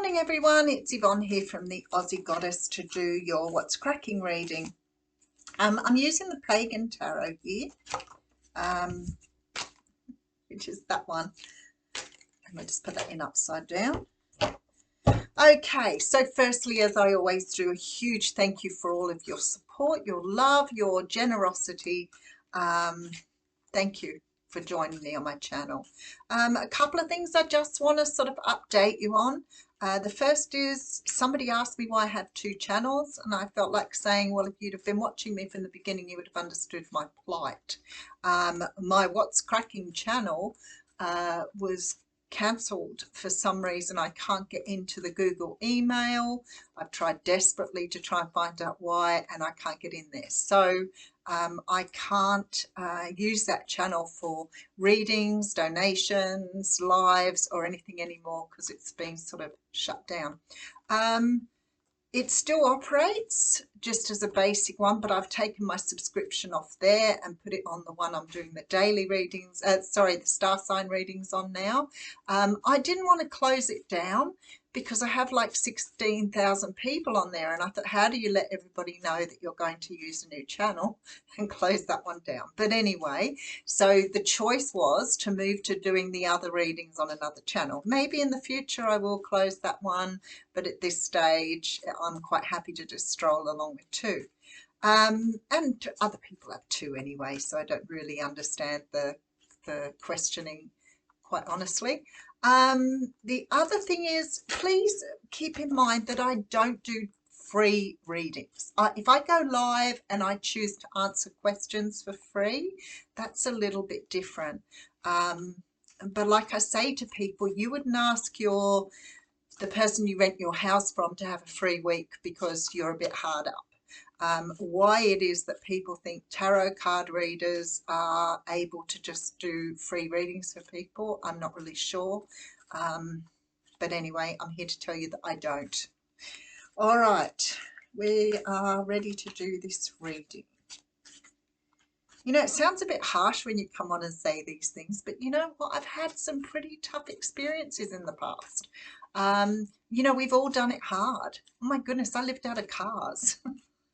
morning everyone, it's Yvonne here from the Aussie Goddess to do your What's Cracking reading. I'm using the Pagan Tarot here, which is that one. And I'll just put that in upside down. Okay, so firstly, as I always do, a huge thank you for all of your support, your love, your generosity. Thank you for joining me on my channel. A couple of things I just want to sort of update you on. The first is somebody asked me why I have two channels, and I felt like saying, well, if you'd have been watching me from the beginning, you would have understood my plight. My What's Cracking channel was cancelled for some reason. I can't get into the Google email. I've tried desperately to try and find out why, and I can't get in there. So I can't use that channel for readings, donations, lives, or anything anymore because it's been sort of shut down. It still operates just as a basic one, but I've taken my subscription off there and put it on the one I'm doing the daily readings, the star sign readings on now. I didn't want to close it down because I have like 16,000 people on there, and I thought, how do you let everybody know that you're going to use a new channel and close that one down? But anyway, so the choice was to move to doing the other readings on another channel. Maybe in the future I will close that one, but at this stage I'm quite happy to just stroll along with two. And other people have two anyway, so I don't really understand the questioning, quite honestly. The other thing is, please keep in mind that I don't do free readings. If I go live and I choose to answer questions for free, that's a little bit different. But like I say to people, you wouldn't ask the person you rent your house from to have a free week because you're a bit hard up. Why it is that people think tarot card readers are able to just do free readings for people, I'm not really sure. But anyway, I'm here to tell you that I don't. All right, we are ready to do this reading. You know, it sounds a bit harsh when you come on and say these things, but you know what? I've had some pretty tough experiences in the past. You know, we've all done it hard. Oh my goodness, I lived out of cars.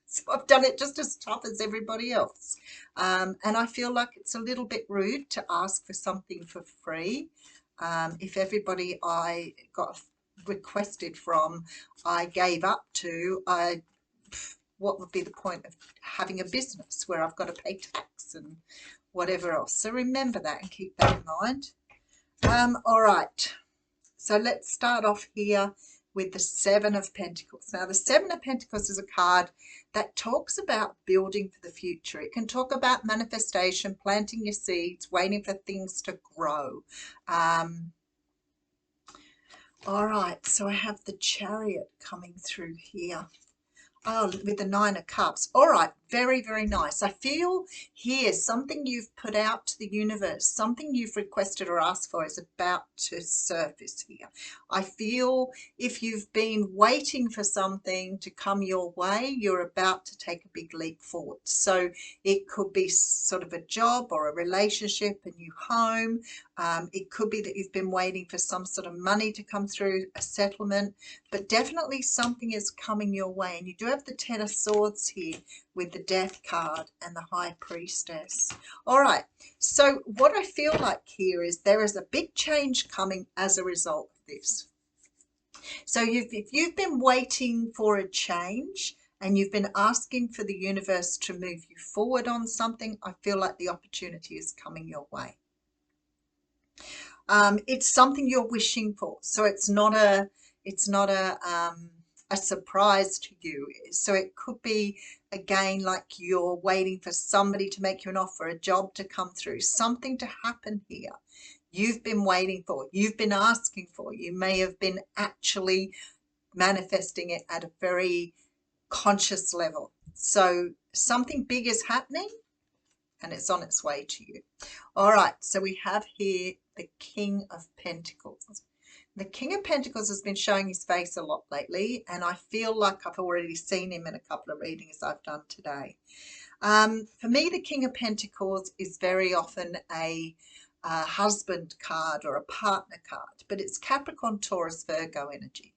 So I've done it just as tough as everybody else. And I feel like it's a little bit rude to ask for something for free. If everybody I got requested from, I gave up to, what would be the point of having a business where I've got to pay tax and whatever else? So remember that and keep that in mind. All right, so let's start off here with the Seven of Pentacles. Now, the Seven of Pentacles is a card that talks about building for the future. It can talk about manifestation, planting your seeds, waiting for things to grow. All right, so I have the Chariot coming through here. Oh, with the Nine of Cups. All right, very, very nice. I feel here something you've put out to the universe, something you've requested or asked for is about to surface here. I feel if you've been waiting for something to come your way, you're about to take a big leap forward. So it could be sort of a job or a relationship, a new home. It could be that you've been waiting for some sort of money to come through, a settlement, but definitely something is coming your way. And you do have the Ten of Swords here with the Death card and the High Priestess. All right, so what I feel like here is there is a big change coming as a result of this. So if you've been waiting for a change and you've been asking for the universe to move you forward on something, I feel like the opportunity is coming your way. It's something you're wishing for, so it's not a surprise to you. So it could be, again, like you're waiting for somebody to make you an offer, a job to come through, something to happen here. You've been waiting for, you've been asking for, you may have been actually manifesting it at a very conscious level. So something big is happening and it's on its way to you. All right, so we have here the King of Pentacles. The King of Pentacles has been showing his face a lot lately, and I feel like I've already seen him in a couple of readings I've done today. For me, the King of Pentacles is very often a husband card or a partner card, but it's Capricorn, Taurus, Virgo energy.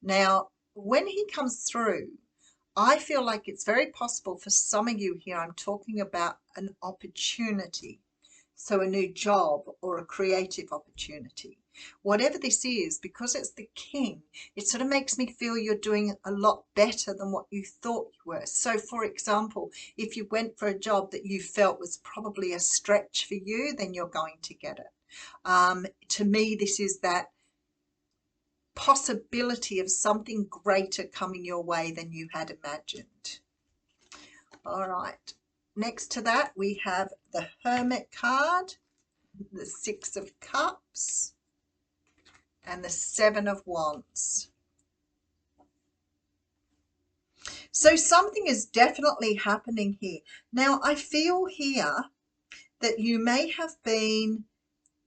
Now, when he comes through, I feel like it's very possible for some of you here, I'm talking about an opportunity. So a new job or a creative opportunity. Whatever this is, because it's the king, it sort of makes me feel you're doing a lot better than what you thought you were. So for example, if you went for a job that you felt was probably a stretch for you, then you're going to get it. To me, this is that possibility of something greater coming your way than you had imagined. All right. Next to that, we have the Hermit card, the Six of Cups, and the Seven of Wands. So something is definitely happening here. Now, I feel here that you may have been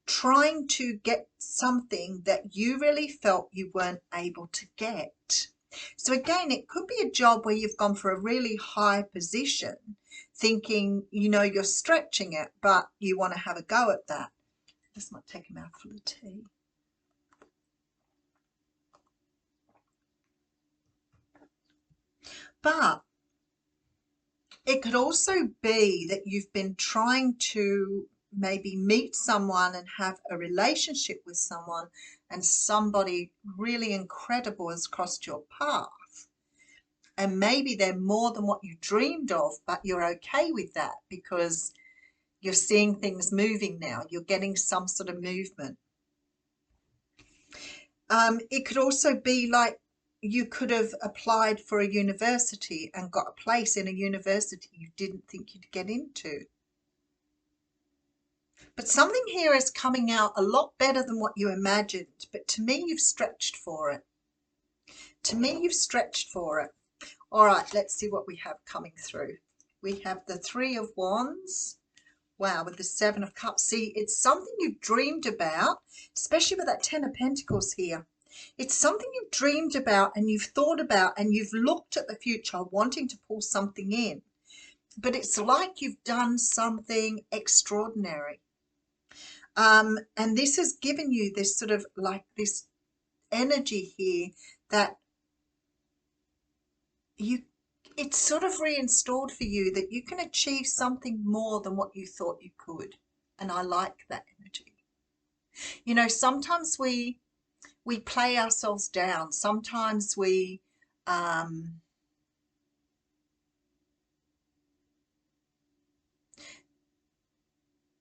trying to get something that you really felt you weren't able to get. So again, it could be a job where you've gone for a really high position, thinking, you know, you're stretching it, but you want to have a go at that. Just might take a mouthful of tea. But it could also be that you've been trying to maybe meet someone and have a relationship with someone, and somebody really incredible has crossed your path. And maybe they're more than what you dreamed of, but you're okay with that because you're seeing things moving now. You're getting some sort of movement. It could also be like you could have applied for a university and got a place in a university you didn't think you'd get into. But something here is coming out a lot better than what you imagined. But to me, you've stretched for it. To me, you've stretched for it. All right, let's see what we have coming through. We have the Three of Wands. Wow, with the Seven of Cups. See, it's something you've dreamed about, especially with that Ten of Pentacles here. It's something you've dreamed about and you've thought about and you've looked at the future wanting to pull something in. But it's like you've done something extraordinary. And this has given you this sort of like this energy here that it's sort of reinstalled for you that you can achieve something more than what you thought you could. And I like that energy. You know, sometimes we play ourselves down. Sometimes we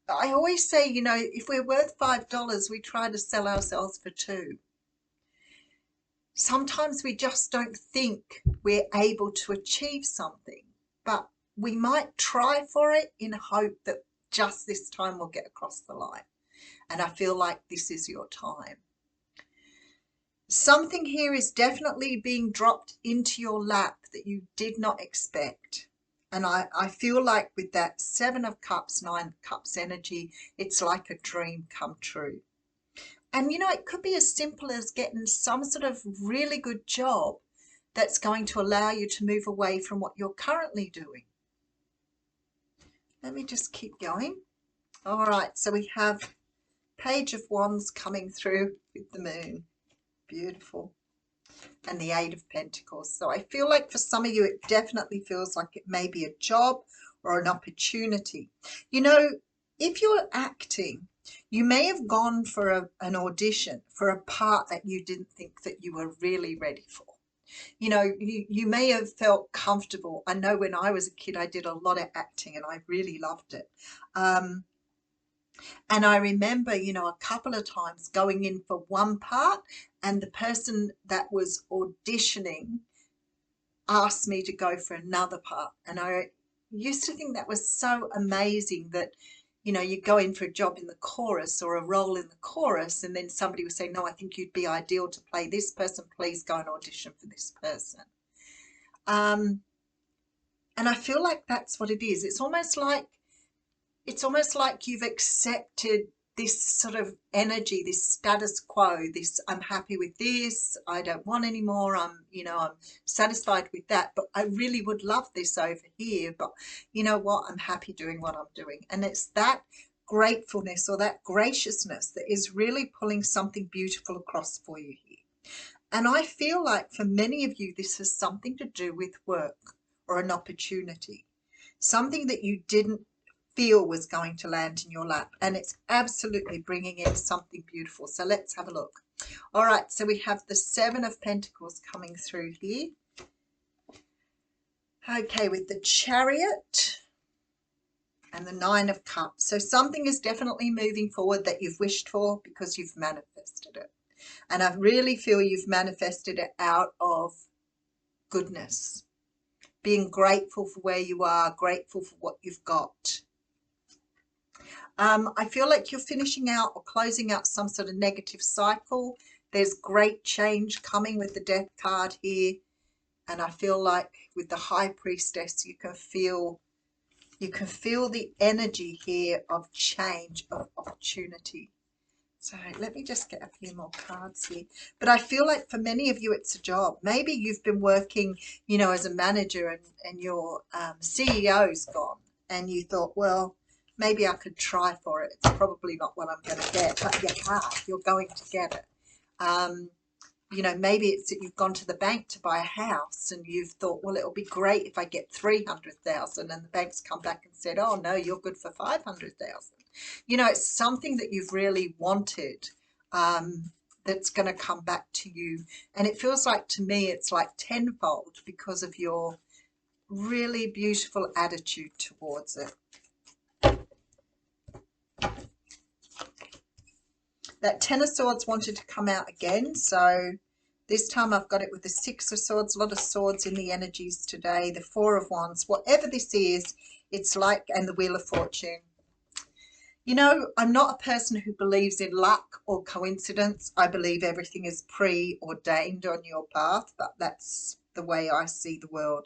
I always say, you know, if we're worth $5, we try to sell ourselves for $2. Sometimes we just don't think we're able to achieve something, but we might try for it in hope that just this time we'll get across the line. And I feel like this is your time. Something here is definitely being dropped into your lap that you did not expect. And I feel like with that Seven of Cups, Nine of Cups energy, it's like a dream come true. And, you know, it could be as simple as getting some sort of really good job that's going to allow you to move away from what you're currently doing. Let me just keep going. All right, so we have Page of Wands coming through with the moon. Beautiful. And the Eight of Pentacles. So I feel like for some of you, it definitely feels like it may be a job or an opportunity. You know, if you're acting, you may have gone for an audition for a part that you didn't think that you were really ready for. You know, you may have felt comfortable. I know when I was a kid, I did a lot of acting and I really loved it. And I remember, you know, a couple of times going in for one part and the person that was auditioning asked me to go for another part. And I used to think that was so amazing that, you know, you go in for a job in the chorus or a role in the chorus and then somebody would say, no, I think you'd be ideal to play this person. Please go and audition for this person. And I feel like that's what it is. It's almost like you've accepted this sort of energy, this status quo, this I'm happy with this, I don't want any more, I'm satisfied with that, but I really would love this over here, but you know what, I'm happy doing what I'm doing. And it's that gratefulness or that graciousness that is really pulling something beautiful across for you here. And I feel like for many of you, this has something to do with work or an opportunity, something that you didn't feel was going to land in your lap. And it's absolutely bringing in something beautiful. So let's have a look. All right, so we have the Seven of Pentacles coming through here. Okay, with the Chariot and the Nine of Cups. So something is definitely moving forward that you've wished for because you've manifested it. And I really feel you've manifested it out of goodness, being grateful for where you are, grateful for what you've got. I feel like you're finishing out or closing out some sort of negative cycle. There's great change coming with the Death card here. And I feel like with the High Priestess, you can feel the energy here of change, of opportunity. So let me just get a few more cards here. But I feel like for many of you, it's a job. Maybe you've been working, you know, as a manager and your CEO's gone. And you thought, well, maybe I could try for it. It's probably not what I'm going to get. But you have. You're going to get it. You know, maybe it's that you've gone to the bank to buy a house and you've thought, well, it'll be great if I get 300,000, and the bank's come back and said, oh no, you're good for 500,000. You know, it's something that you've really wanted that's going to come back to you. And it feels like, to me, it's like tenfold because of your really beautiful attitude towards it. That Ten of Swords wanted to come out again, so this time I've got it with the Six of Swords, a lot of swords in the energies today, the Four of Wands. Whatever this is, it's like, and the Wheel of Fortune. You know, I'm not a person who believes in luck or coincidence. I believe everything is preordained on your path, but that's the way I see the world.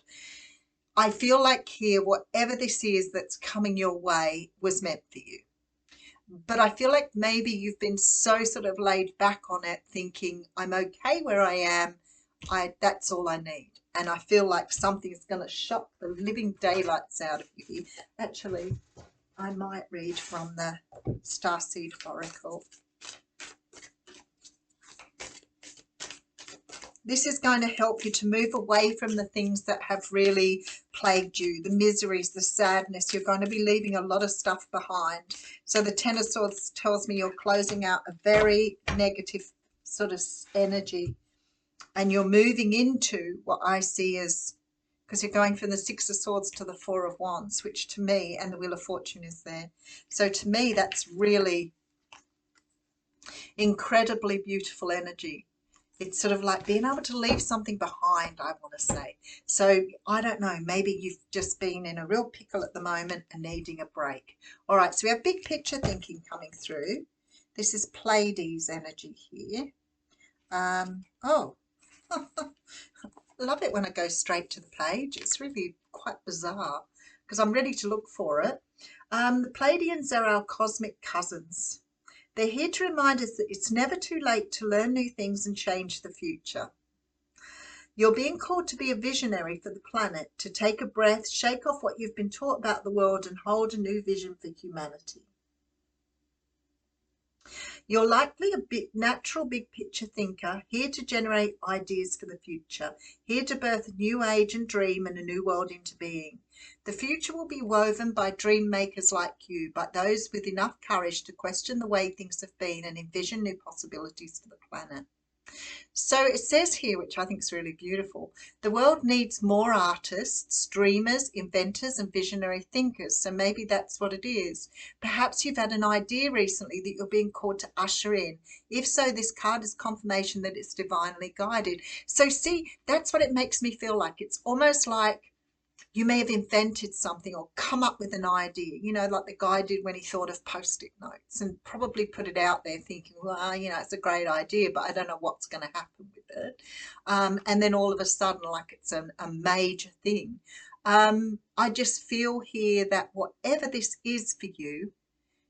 I feel like here, whatever this is that's coming your way was meant for you. But I feel like maybe you've been so sort of laid back on it, thinking, I'm okay where I am. That's all I need. And I feel like something is going to shock the living daylights out of you. Actually, I might read from the Starseed Oracle. This is going to help you to move away from the things that have really plagued you, the miseries, the sadness. You're going to be leaving a lot of stuff behind. So the Ten of Swords tells me you're closing out a very negative sort of energy. And you're moving into what I see as, because you're going from the Six of Swords to the Four of Wands, which to me, and the Wheel of Fortune is there. So to me, that's really incredibly beautiful energy. It's sort of like being able to leave something behind, I want to say. So I don't know, maybe you've just been in a real pickle at the moment and needing a break. All right, so we have big picture thinking coming through. This is Pleiades energy here. Oh, love it when I go straight to the page. It's really quite bizarre because I'm ready to look for it. The Pleiadians are our cosmic cousins. They're here to remind us that it's never too late to learn new things and change the future. You're being called to be a visionary for the planet, to take a breath, shake off what you've been taught about the world and hold a new vision for humanity. You're likely a natural big picture thinker, here to generate ideas for the future, here to birth a new age and dream and a new world into being. The future will be woven by dream makers like you, but those with enough courage to question the way things have been and envision new possibilities for the planet. So it says here, which I think is really beautiful, the world needs more artists, dreamers, inventors and visionary thinkers. So maybe that's what it is. Perhaps you've had an idea recently that you're being called to usher in. If so, this card is confirmation that it's divinely guided. So see, that's what it makes me feel like. It's almost like you may have invented something or come up with an idea, you know, like the guy did when he thought of Post-it notes, and probably put it out there thinking, well, you know, it's a great idea, but I don't know what's going to happen with it. And then all of a sudden, like it's a major thing. I just feel here that whatever this is for you,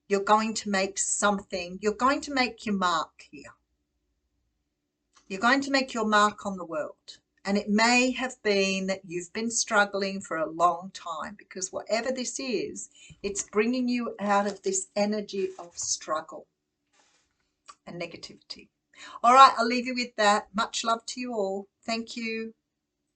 you're going to make something, you're going to make your mark here. You're going to make your mark on the world. And it may have been that you've been struggling for a long time, because whatever this is, it's bringing you out of this energy of struggle and negativity. All right, I'll leave you with that. Much love to you all. Thank you.